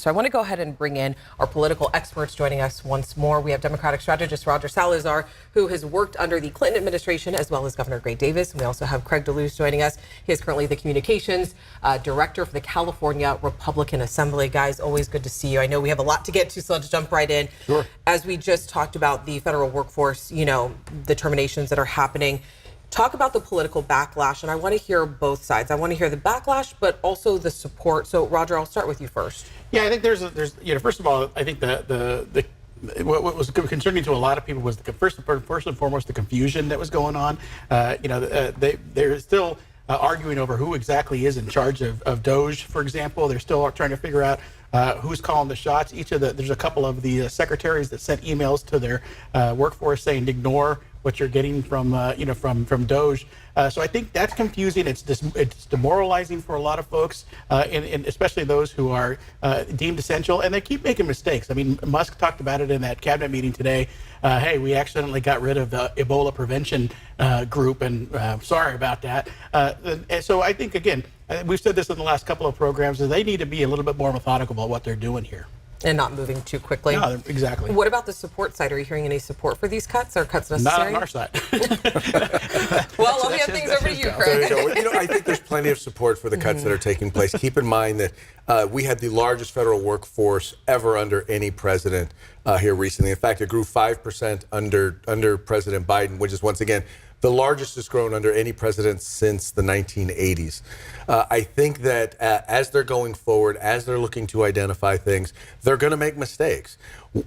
So I want to go ahead and bring in our political experts joining us once more. We have Democratic strategist Roger Salazar, who has worked under the Clinton administration, as well as Governor Gray Davis. And we also have Craig DeLuz joining us. He is currently the communications director for the California Republican Assembly. Guys, always good to see you. I know we have a lot to get to, so let's jump right in. Sure. As we just talked about the federal workforce, the terminations that are happening. Talk about the political backlash, and I want to hear both sides. I want to hear the backlash, but also the support. So, Roger, I'll start with you first. Yeah, I think there's first of all, I think what was concerning to a lot of people was first and foremost the confusion that was going on. They're still arguing over who exactly is in charge of DOJ, for example. They're still trying to figure out who's calling the shots. There's a couple of the secretaries that sent emails to their workforce saying ignore what you're getting from DOJ. So I think that's confusing. It's demoralizing for a lot of folks, and especially those who are deemed essential, and they keep making mistakes. I mean, Musk talked about it in that cabinet meeting today. Hey, we accidentally got rid of the Ebola prevention group, and sorry about that. And so I think, again, we've said this in the last couple of programs, that they need to be a little bit more methodical about what they're doing here. And not moving too quickly. No, exactly. What about the support side? Are you hearing any support for these cuts? Are cuts necessary? Not on our side. Well, let me have things over to you, Craig. There you go. I think there's plenty of support for the cuts that are taking place. Keep in mind that we had the largest federal workforce ever under any president here recently. In fact, it grew 5% under President Biden, which is, once again, the largest it's grown under any president since the 1980s. I think that as they're going forward, as they're looking to identify things, they're going to make mistakes.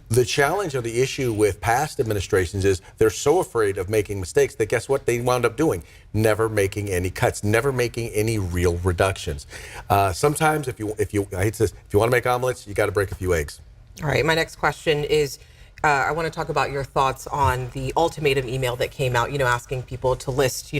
The challenge or the issue with past administrations is they're so afraid of making mistakes that, guess what, they wound up doing? Never making any cuts, never making any real reductions. Sometimes I hate this, if you want to make omelets, you got to break a few eggs. All right, my next question is, I want to talk about your thoughts on the ultimatum email that came out, asking people to list,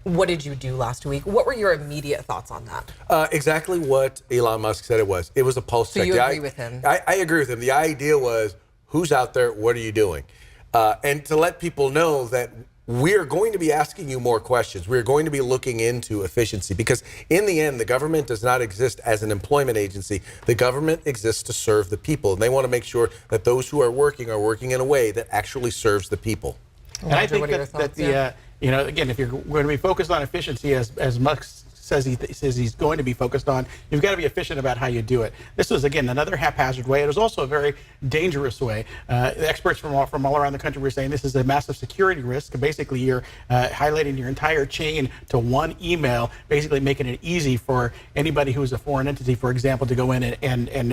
what did you do last week? What were your immediate thoughts on that? Exactly what Elon Musk said it was. It was a pulse check. So you agree with him? I agree with him. The idea was, who's out there? What are you doing? And to let people know that we're going to be asking you more questions. We're going to be looking into efficiency, because in the end, the government does not exist as an employment agency. The government exists to serve the people, and they want to make sure that those who are working in a way that actually serves the people. And I think again, if you're going to be focused on efficiency, as Musk says he's going to be focused on, you've got to be efficient about how you do it. This was, again, another haphazard way. It was also a very dangerous way. The experts from all around the country were saying this is a massive security risk. Basically, you're highlighting your entire chain to one email, basically making it easy for anybody who is a foreign entity, for example, to go in and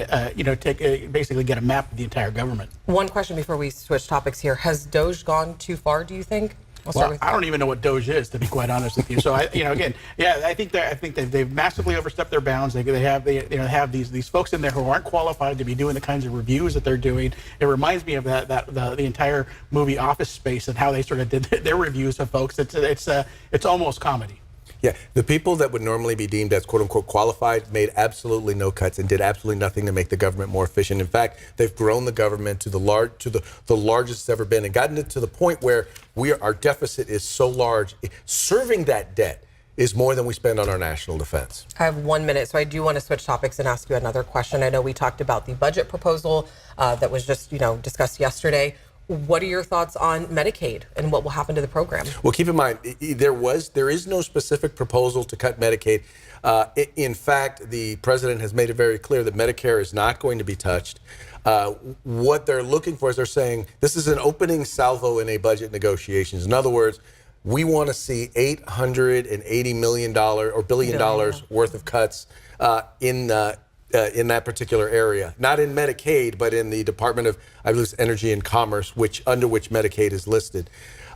basically get a map of the entire government. One question before we switch topics here. Has DOJ gone too far, do you think? Well, I don't even know what DOJ is, to be quite honest with you. So, I think they've massively overstepped their bounds. They have these folks in there who aren't qualified to be doing the kinds of reviews that they're doing. It reminds me of the entire movie Office Space and how they sort of did their reviews of folks. It's almost comedy. Yeah, the people that would normally be deemed as quote-unquote qualified made absolutely no cuts and did absolutely nothing to make the government more efficient. In fact, they've grown the government to the largest it's ever been, and gotten it to the point where our deficit is so large. Serving that debt is more than we spend on our national defense. I have 1 minute, so I do want to switch topics and ask you another question. I know we talked about the budget proposal that was just discussed yesterday. What are your thoughts on Medicaid and what will happen to the program? Well, keep in mind, there is no specific proposal to cut Medicaid. In fact, the president has made it very clear that Medicare is not going to be touched. What they're looking for is, they're saying this is an opening salvo in a budget negotiations. In other words, we want to see $880 million or billion dollars worth of cuts in that particular area, not in Medicaid, but in the Department of, I believe, Energy and Commerce, under which Medicaid is listed.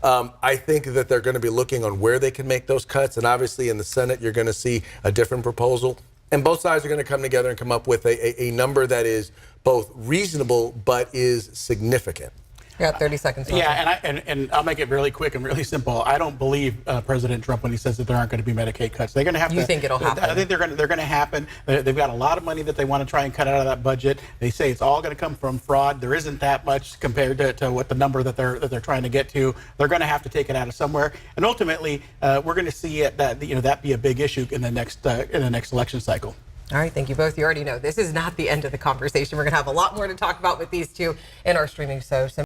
I think that they're going to be looking on where they can make those cuts, and obviously in the Senate you're going to see a different proposal, and both sides are going to come together and come up with a number that is both reasonable but is significant. You got 30 seconds. Yeah, and I'll make it really quick and really simple. I don't believe President Trump when he says that there aren't going to be Medicaid cuts. They're going to have to. You think it'll happen? I think they're going to happen. They've got a lot of money that they want to try and cut out of that budget. They say it's all going to come from fraud. There isn't that much compared to what the number that they're trying to get to. They're going to have to take it out of somewhere, and ultimately, we're going to see that be a big issue in the next election cycle. All right, thank you both. You already know this is not the end of the conversation. We're going to have a lot more to talk about with these two in our streaming show. So